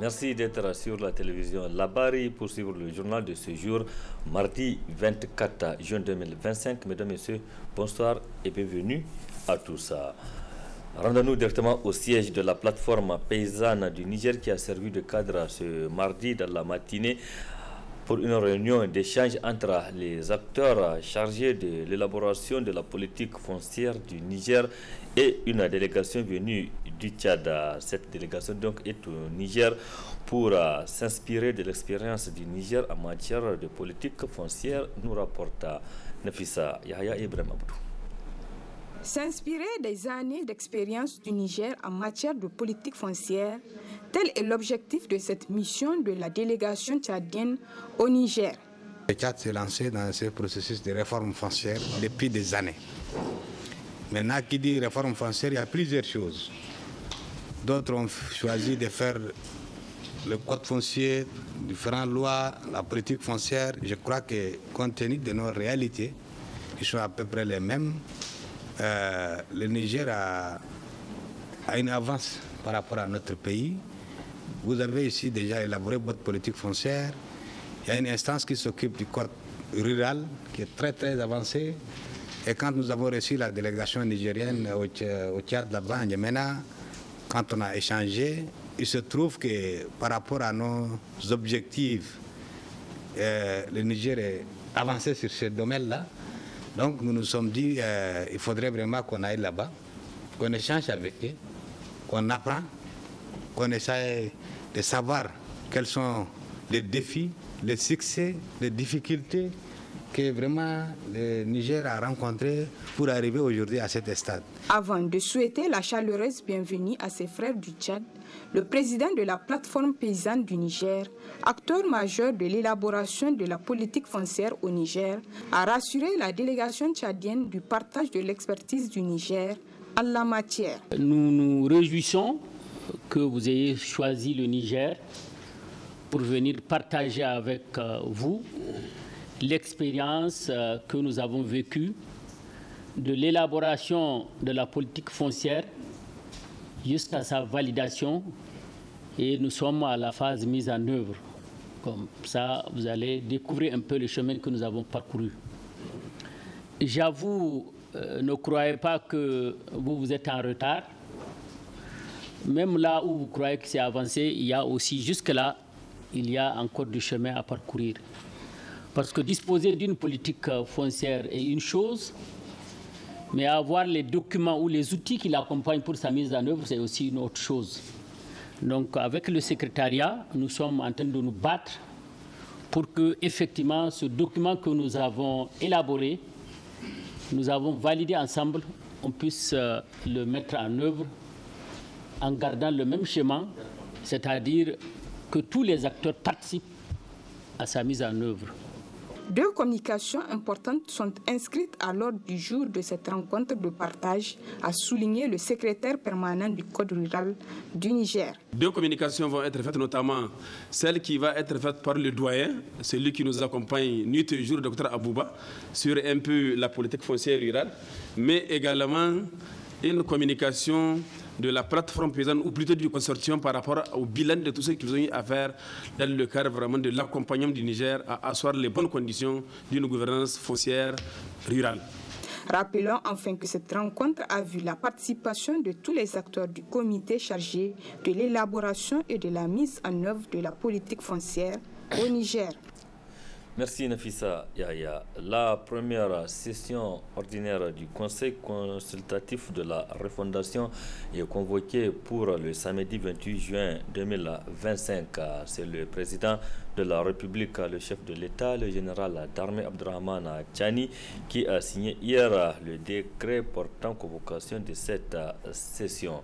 Merci d'être sur la télévision Labari pour suivre le journal de ce jour, mardi 24 juin 2025. Mesdames et messieurs, bonsoir et bienvenue à tous. Rendons-nous directement au siège de la plateforme paysanne du Niger qui a servi de cadre ce mardi dans la matinée pour une réunion d'échange entre les acteurs chargés de l'élaboration de la politique foncière du Niger et une délégation venue du Tchad. Cette délégation donc est au Niger pour s'inspirer de l'expérience du Niger en matière de politique foncière, nous rapporte Nafissa Yahya Ibrahim Abdou. S'inspirer des années d'expérience du Niger en matière de politique foncière, tel est l'objectif de cette mission de la délégation tchadienne au Niger. Le Tchad s'est lancé dans ce processus de réforme foncière depuis des années. Maintenant, qui dit réforme foncière, il y a plusieurs choses. D'autres ont choisi de faire le code foncier, différentes lois, la politique foncière. Je crois que compte tenu de nos réalités, qui sont à peu près les mêmes, le Niger a une avance par rapport à notre pays. Vous avez ici déjà élaboré votre politique foncière. Il y a une instance qui s'occupe du code rural qui est très avancée. Et quand nous avons reçu la délégation nigérienne au Tchad, là-bas, en N'Djamena, quand on a échangé, il se trouve que par rapport à nos objectifs, le Niger est avancé sur ce domaine-là. Donc nous nous sommes dit il faudrait vraiment qu'on aille là-bas, qu'on échange avec eux, qu'on apprend, qu'on essaie de savoir quels sont les défis, les succès, les difficultés que vraiment le Niger a rencontrés pour arriver aujourd'hui à cet stade. Avant de souhaiter la chaleureuse bienvenue à ses frères du Tchad, le président de la plateforme paysanne du Niger, acteur majeur de l'élaboration de la politique foncière au Niger, a rassuré la délégation tchadienne du partage de l'expertise du Niger en la matière. Nous nous réjouissons que vous ayez choisi le Niger pour venir partager avec vous l'expérience que nous avons vécue de l'élaboration de la politique foncière jusqu'à sa validation, et nous sommes à la phase mise en œuvre. Comme ça, vous allez découvrir un peu le chemin que nous avons parcouru. J'avoue, ne croyez pas que vous êtes en retard. Même là où vous croyez que c'est avancé, il y a aussi jusque-là, il y a encore du chemin à parcourir. Parce que disposer d'une politique foncière est une chose, mais avoir les documents ou les outils qui l'accompagnent pour sa mise en œuvre, c'est aussi une autre chose. Donc avec le secrétariat, nous sommes en train de nous battre pour que, effectivement, ce document que nous avons élaboré, nous avons validé ensemble, on puisse le mettre en œuvre en gardant le même schéma, c'est-à-dire que tous les acteurs participent à sa mise en œuvre. Deux communications importantes sont inscrites à l'ordre du jour de cette rencontre de partage, a souligné le secrétaire permanent du Code rural du Niger. Deux communications vont être faites, notamment celle qui va être faite par le doyen, celui qui nous accompagne nuit et jour, Dr Abouba, sur un peu la politique foncière rurale, mais également une communication de la plateforme paysanne, ou plutôt du consortium, par rapport au bilan de tout ce qu'ils ont eu à faire dans le cadre vraiment de l'accompagnement du Niger à asseoir les bonnes conditions d'une gouvernance foncière rurale. Rappelons enfin que cette rencontre a vu la participation de tous les acteurs du comité chargé de l'élaboration et de la mise en œuvre de la politique foncière au Niger. Merci Nafissa Yahya. La première session ordinaire du Conseil consultatif de la refondation est convoquée pour le samedi 28 juin 2025. C'est le président de la République, le chef de l'État, le général d'armée Abdurrahman Tchani, qui a signé hier le décret portant convocation de cette session.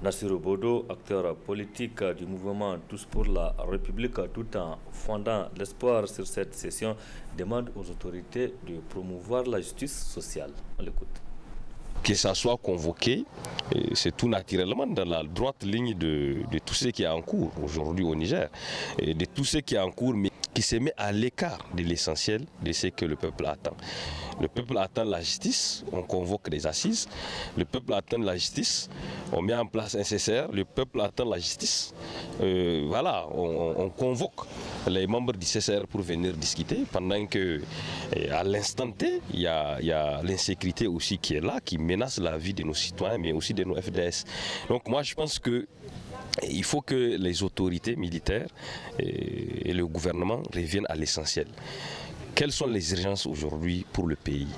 Nassirou Bodo, acteur politique du mouvement Tous pour la République, tout en fondant l'espoir sur cette session, demande aux autorités de promouvoir la justice sociale. On l'écoute. Que ça soit convoqué, c'est tout naturellement dans la droite ligne de tout ce qui est en cours aujourd'hui au Niger, et de tout ce qui est en cours, mais qui se met à l'écart de l'essentiel de ce que le peuple attend. Le peuple attend la justice, on convoque des assises. Le peuple attend la justice, on met en place un CCR. Le peuple attend la justice. Voilà, on convoque les membres du CCR pour venir discuter, pendant que à l'instant T, il y a l'insécurité aussi qui est là, qui menace la vie de nos citoyens, mais aussi de nos FDS. Donc moi, je pense que il faut que les autorités militaires et le gouvernement reviennent à l'essentiel. Quelles sont les urgences aujourd'hui pour le pays?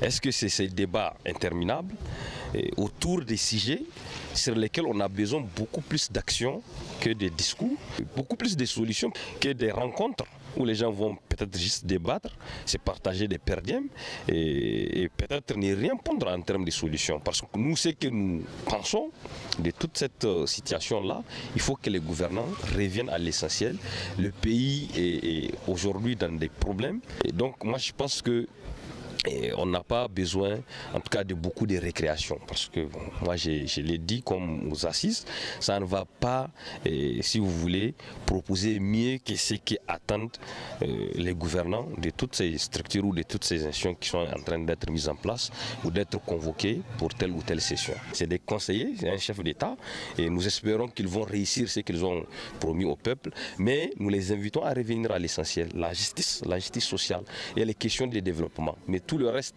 Est-ce que c'est ces débats interminables autour des sujets sur lesquels on a besoin beaucoup plus d'action que des discours, beaucoup plus de solutions que des rencontres où les gens vont peut-être juste débattre, se partager des perdièmes et peut-être ne rien prendre en termes de solutions. Parce que nous, ce que nous pensons de toute cette situation-là, il faut que les gouvernants reviennent à l'essentiel. Le pays est aujourd'hui dans des problèmes. Et donc moi, je pense que on n'a pas besoin, en tout cas, de beaucoup de récréation. Parce que bon, moi, je l'ai dit comme aux assises, ça ne va pas, si vous voulez, proposer mieux que ce qu'attendent les gouvernants de toutes ces structures ou de toutes ces institutions qui sont en train d'être mises en place ou d'être convoquées pour telle ou telle session. C'est des conseillers, c'est un chef d'État, et nous espérons qu'ils vont réussir ce qu'ils ont promis au peuple, mais nous les invitons à revenir à l'essentiel, la justice sociale et les questions de développement. Mais tout le reste,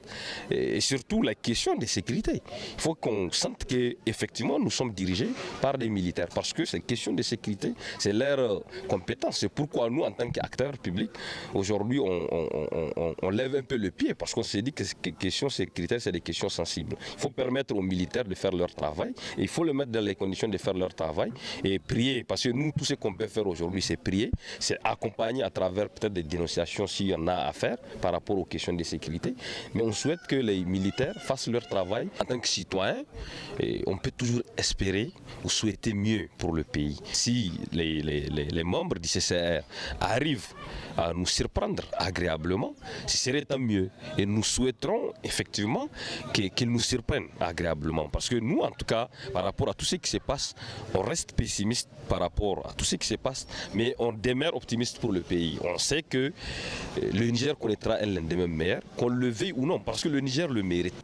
et surtout la question de sécurité. Il faut qu'on sente qu'effectivement nous sommes dirigés par des militaires, parce que cette question de sécurité, c'est leur compétence. C'est pourquoi nous, en tant qu'acteurs publics, aujourd'hui, on lève un peu le pied, parce qu'on s'est dit que ces questions sécuritaires, c'est des questions sensibles. Il faut permettre aux militaires de faire leur travail, et il faut les mettre dans les conditions de faire leur travail, et prier, parce que nous, tout ce qu'on peut faire aujourd'hui, c'est prier, c'est accompagner à travers peut-être des dénonciations s'il y en a à faire par rapport aux questions de sécurité. Mais on souhaite que les militaires fassent leur travail en tant que citoyens. Et on peut toujours espérer ou souhaiter mieux pour le pays. Si les membres du CCR arrivent à nous surprendre agréablement, ce serait tant mieux. Et nous souhaiterons effectivement qu'ils nous surprennent agréablement. Parce que nous, en tout cas, par rapport à tout ce qui se passe, on reste pessimiste par rapport à tout ce qui se passe, mais on demeure optimiste pour le pays. On sait que le Niger connaîtra un lendemain meilleur, qu'on le veuille ou non, parce que le Niger le mérite.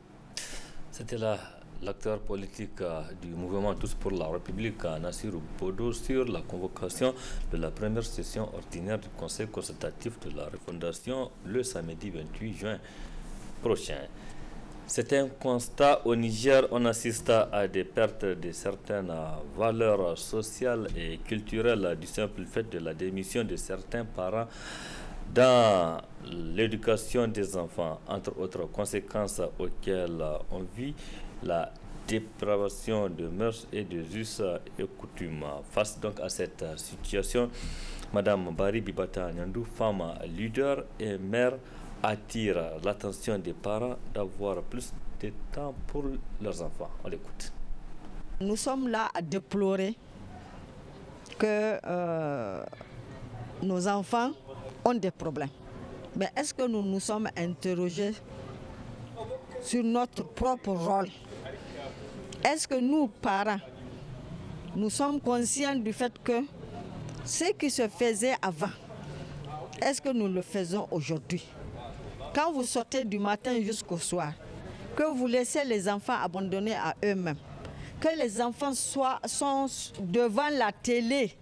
C'était là l'acteur politique du mouvement Tous pour la République, Nassirou Bodo, sur la convocation de la première session ordinaire du Conseil consultatif de la refondation le samedi 28 juin prochain. C'est un constat au Niger, on assiste à des pertes de certaines valeurs sociales et culturelles du simple fait de la démission de certains parents dans l'éducation des enfants, entre autres conséquences auxquelles on vit la dépravation de mœurs et de us et coutumes. Face donc à cette situation, Madame Bari Bibata Nyandou, femme leader et mère, attire l'attention des parents d'avoir plus de temps pour leurs enfants. On l'écoute. Nous sommes là à déplorer que nos enfants ont des problèmes. Mais est-ce que nous nous sommes interrogés sur notre propre rôle? Est-ce que nous, parents, nous sommes conscients du fait que ce qui se faisait avant, est-ce que nous le faisons aujourd'hui? Quand vous sortez du matin jusqu'au soir, que vous laissez les enfants abandonnés à eux-mêmes, que les enfants sont devant la télé,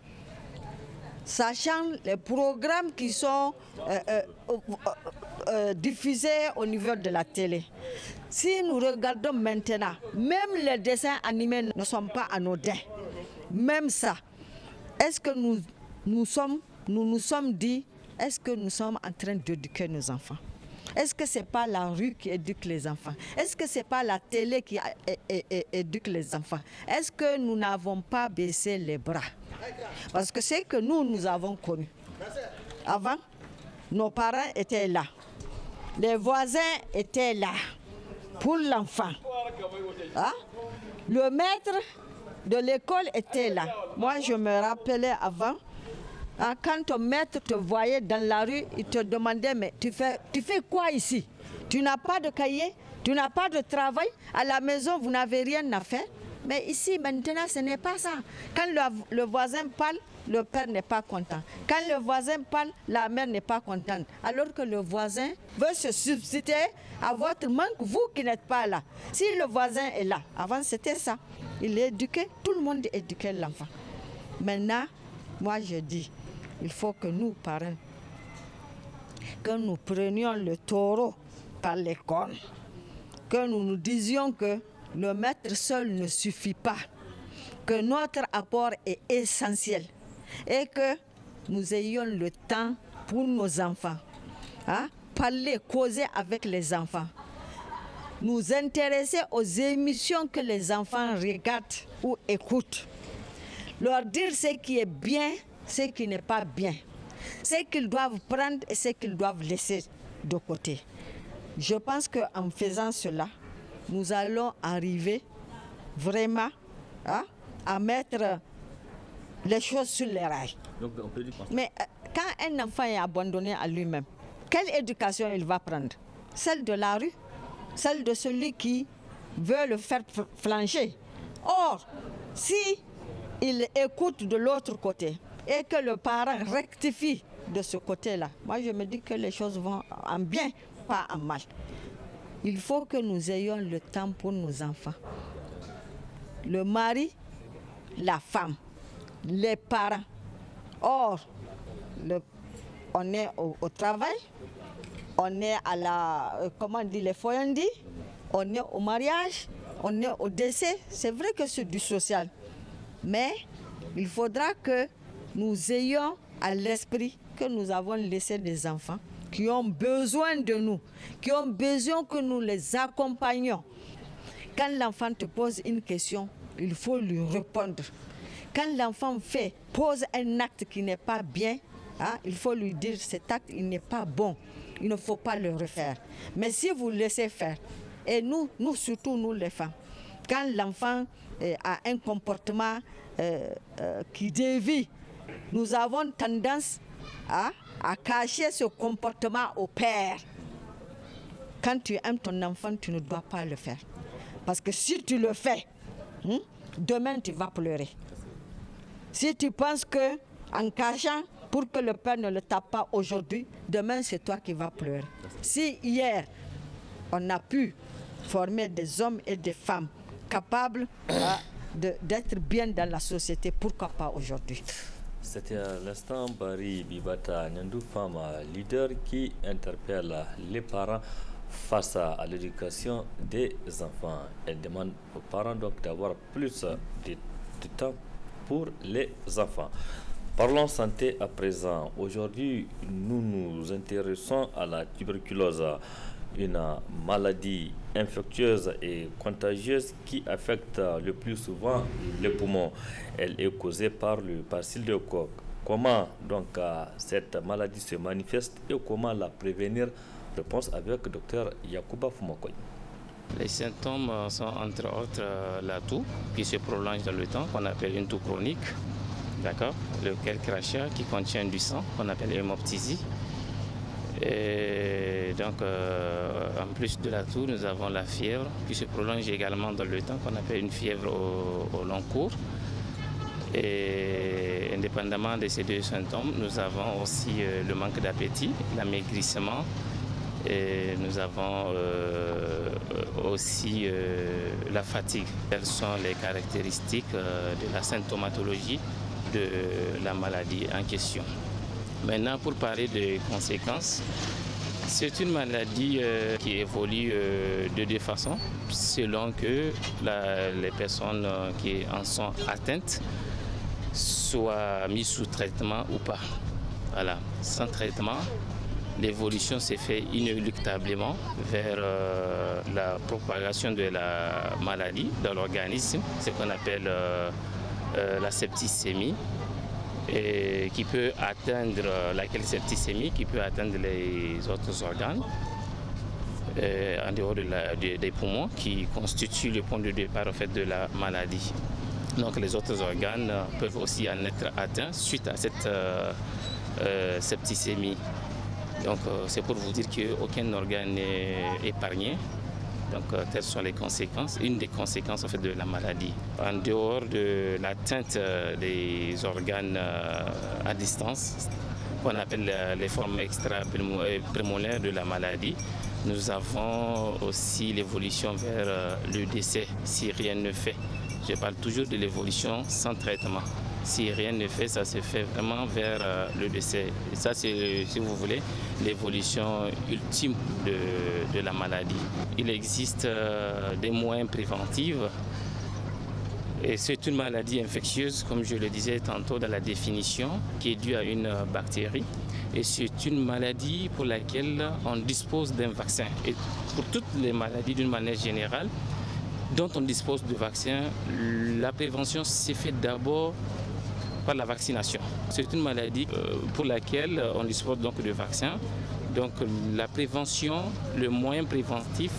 sachant les programmes qui sont diffusés au niveau de la télé. Si nous regardons maintenant, même les dessins animés ne sont pas anodins. Même ça, est-ce que nous nous sommes dit, est-ce que nous sommes en train d'éduquer nos enfants? Est-ce que ce n'est pas la rue qui éduque les enfants? Est-ce que ce n'est pas la télé qui éduque les enfants? Est-ce que nous n'avons pas baissé les bras? Parce que c'est que nous avons connu. Avant, nos parents étaient là. Les voisins étaient là pour l'enfant. Hein? Le maître de l'école était là. Moi, je me rappelais avant, hein, quand ton maître te voyait dans la rue, il te demandait, mais tu fais quoi ici? Tu n'as pas de cahier, tu n'as pas de travail, à la maison, vous n'avez rien à faire. Mais ici, maintenant, ce n'est pas ça. Quand le voisin parle, le père n'est pas content. Quand le voisin parle, la mère n'est pas contente. Alors que le voisin veut se substituer à votre manque, vous qui n'êtes pas là. Si le voisin est là, avant c'était ça. Il est éduqué, tout le monde éduquait l'enfant. Maintenant, moi je dis, il faut que nous, parents, que nous prenions le taureau par les cornes, que nous nous disions que le maître seul ne suffit pas, que notre apport est essentiel et que nous ayons le temps pour nos enfants, hein? Parler, causer avec les enfants, nous intéresser aux émissions que les enfants regardent ou écoutent, leur dire ce qui est bien, ce qui n'est pas bien, ce qu'ils doivent prendre et ce qu'ils doivent laisser de côté. Je pense qu'en faisant cela, nous allons arriver vraiment, hein, à mettre les choses sur les rails. Donc, on peut dire mais quand un enfant est abandonné à lui-même, quelle éducation il va prendre? Celle de la rue? Celle de celui qui veut le faire flancher? Or, si il écoute de l'autre côté et que le parent rectifie de ce côté-là, moi je me dis que les choses vont en bien, pas en mal. Il faut que nous ayons le temps pour nos enfants. Le mari, la femme, les parents. Or, on est au travail, on est à la, comment on dit, les foyers, on est au mariage, on est au décès. C'est vrai que c'est du social. Mais il faudra que nous ayons à l'esprit que nous avons laissé des enfants qui ont besoin de nous, qui ont besoin que nous les accompagnions. Quand l'enfant te pose une question, il faut lui répondre. Quand l'enfant pose un acte qui n'est pas bien, hein, il faut lui dire cet acte il n'est pas bon, il ne faut pas le refaire. Mais si vous laissez faire, et nous surtout nous les femmes, quand l'enfant a un comportement qui dévie, nous avons tendance à cacher ce comportement au père. Quand tu aimes ton enfant, tu ne dois pas le faire. Parce que si tu le fais, demain tu vas pleurer. Si tu penses que en cachant pour que le père ne le tape pas aujourd'hui, demain c'est toi qui vas pleurer. Si hier on a pu former des hommes et des femmes capables d'être bien dans la société, pourquoi pas aujourd'hui? C'était à l'instant Barry Bibata Nyandou, femme leader, qui interpelle les parents face à l'éducation des enfants. Elle demande aux parents donc d'avoir plus de temps pour les enfants. Parlons santé à présent. Aujourd'hui, nous nous intéressons à la tuberculose, une maladie infectieuse et contagieuse qui affecte le plus souvent les poumons. Elle est causée par le bacille de Koch. Comment donc cette maladie se manifeste et comment la prévenir? Réponse avec le docteur Yacouba Fumakoy. Les symptômes sont entre autres la toux qui se prolonge dans le temps, qu'on appelle une toux chronique, d'accord, lequel crachat qui contient du sang, qu'on appelle hémoptysie. Et donc, en plus de la toux, nous avons la fièvre qui se prolonge également dans le temps, qu'on appelle une fièvre au long cours. Et indépendamment de ces deux symptômes, nous avons aussi le manque d'appétit, l'amaigrissement. Et nous avons aussi la fatigue. Quelles sont les caractéristiques de la symptomatologie de la maladie en question? Maintenant, pour parler des conséquences, c'est une maladie qui évolue de deux façons, selon que les personnes qui en sont atteintes soient mises sous traitement ou pas. Voilà. Sans traitement, l'évolution s'est faite inéluctablement vers la propagation de la maladie dans l'organisme, ce qu'on appelle la septicémie, et qui peut atteindre septicémie qui peut atteindre les autres organes en dehors des poumons qui constituent le point de départ en fait, de la maladie. Donc les autres organes peuvent aussi en être atteints suite à cette septicémie. Donc c'est pour vous dire qu'aucun organe n'est épargné. Donc telles sont les conséquences, une des conséquences en fait, de la maladie. En dehors de l'atteinte des organes à distance, qu'on appelle les formes extra-prémolaires de la maladie, nous avons aussi l'évolution vers le décès si rien ne fait. Je parle toujours de l'évolution sans traitement. Si rien ne fait, ça se fait vraiment vers le décès. Et ça, c'est, si vous voulez, l'évolution ultime de la maladie. Il existe des moyens préventifs. Et c'est une maladie infectieuse, comme je le disais tantôt dans la définition, qui est due à une bactérie. Et c'est une maladie pour laquelle on dispose d'un vaccin. Et pour toutes les maladies d'une manière générale, dont on dispose de vaccins, la prévention s'est faite d'abord par la vaccination. C'est une maladie pour laquelle on dispose donc de vaccins. Donc la prévention, le moyen préventif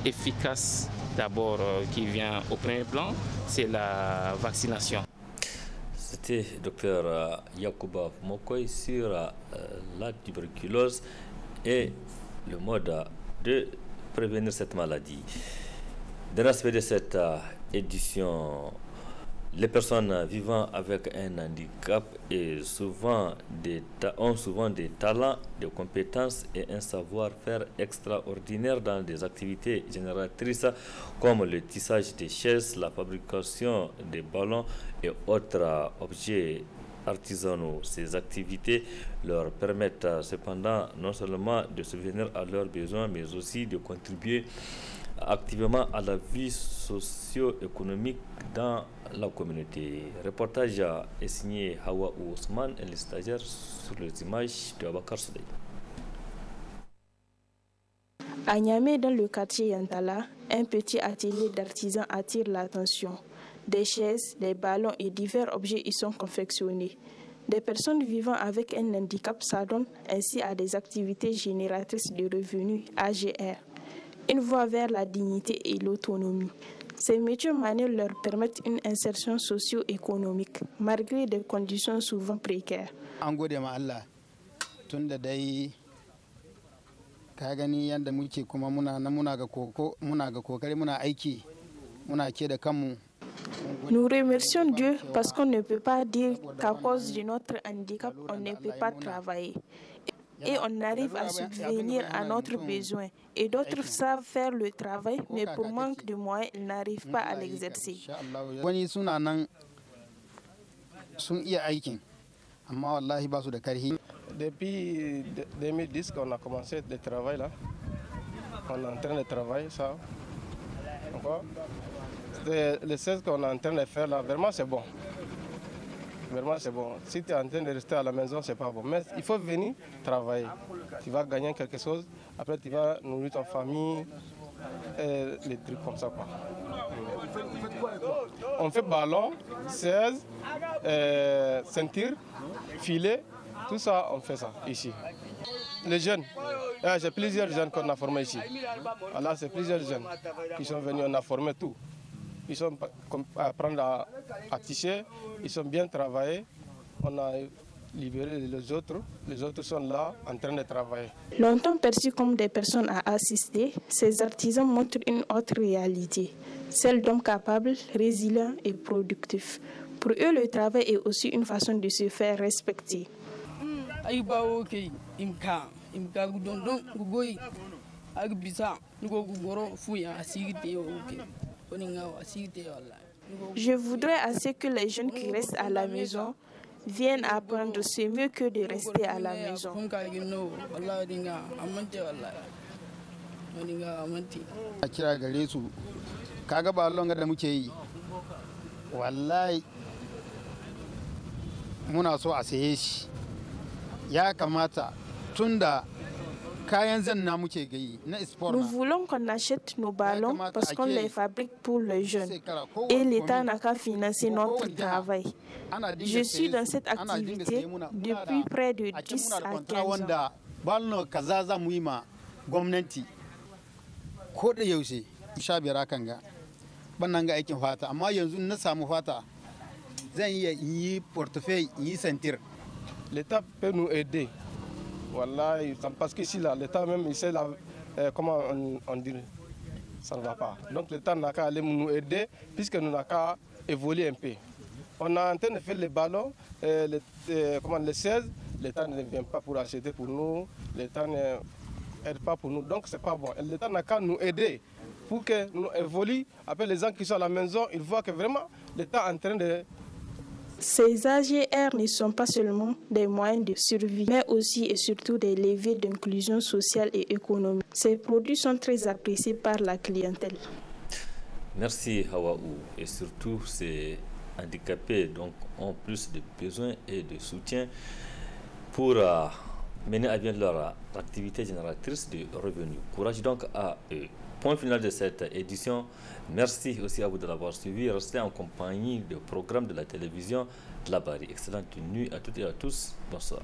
efficace d'abord qui vient au premier plan, c'est la vaccination. C'était Dr Yacouba Mokoy sur la tuberculose et le mode de prévenir cette maladie. Dans l'aspect de cette édition, les personnes vivant avec un handicap ont souvent des talents, des compétences et un savoir-faire extraordinaire dans des activités génératrices comme le tissage des chaises, la fabrication des ballons et autres objets artisanaux. Ces activités leur permettent cependant non seulement de subvenir à leurs besoins, mais aussi de contribuer activement à la vie socio-économique dans la communauté. Reportage est signé Hawa Ousmane et les stagiaires sur les images de Abakar Souley. À Niamey, dans le quartier Yantala, un petit atelier d'artisans attire l'attention. Des chaises, des ballons et divers objets y sont confectionnés. Des personnes vivant avec un handicap s'adonnent ainsi à des activités génératrices de revenus AGR. Une voie vers la dignité et l'autonomie. Ces métiers manuels leur permettent une insertion socio-économique, malgré des conditions souvent précaires. An gode ma Allah tunda dai ka gani yanda muke kuma muna ga kokari muna aiki muna ke da kanmu. Nous remercions Dieu parce qu'on ne peut pas dire qu'à cause de notre handicap, on ne peut pas travailler. Et on arrive à subvenir à notre besoin. Et d'autres savent faire le travail, mais pour manque de moyens, ils n'arrivent pas à l'exercer. Depuis 2010 qu'on a commencé le travail là, on est en train de travailler ça. Le 16 qu'on est en train de faire là, vraiment c'est bon. Vraiment c'est bon. Si tu es en train de rester à la maison, c'est pas bon. Mais il faut venir travailler. Tu vas gagner quelque chose, après tu vas nourrir ta famille, les trucs comme ça quoi. On fait ballon, 16, ceinture, filet, tout ça on fait ça ici. Les jeunes, j'ai plusieurs jeunes qu'on a formés ici. Voilà, c'est plusieurs jeunes qui sont venus, on a formé tout. Ils sont apprendre à tisser, ils sont bien travaillés. On a libéré les autres sont là en train de travailler. Longtemps perçus comme des personnes à assister, ces artisans montrent une autre réalité, celle d'hommes capables, résilients et productifs. Pour eux, le travail est aussi une façon de se faire respecter. Je voudrais assez que les jeunes qui restent à la maison viennent apprendre, c'est mieux que de rester à la maison. Nous voulons qu'on achète nos ballons parce qu'on les fabrique pour les jeunes et l'État n'a qu'à financer notre travail. Je suis dans cette activité depuis près de 10 à 15 ans. portefeuille L'État peut nous aider. Voilà, parce qu'ici, l'État même, il sait comment on dit, ça ne va pas. Donc l'État n'a qu'à aller nous aider, puisque nous n'avons qu'à évoluer un peu. On est en train de faire les ballons, les 16, l'État ne vient pas pour acheter pour nous, l'État n'aide pas pour nous, donc c'est pas bon. L'État n'a qu'à nous aider pour que nous évoluions. Après, les gens qui sont à la maison, ils voient que vraiment l'État est en train de... Ces AGR ne sont pas seulement des moyens de survie, mais aussi et surtout des leviers d'inclusion sociale et économique. Ces produits sont très appréciés par la clientèle. Merci Hawaou. Et surtout, ces handicapés donc, ont plus de besoins et de soutien pour mener à bien leur activité génératrice de revenus. Courage donc à eux. Point final de cette édition. Merci aussi à vous de l'avoir suivi. Restez en compagnie du programme de la télévision de Labari. Excellente nuit à toutes et à tous. Bonsoir.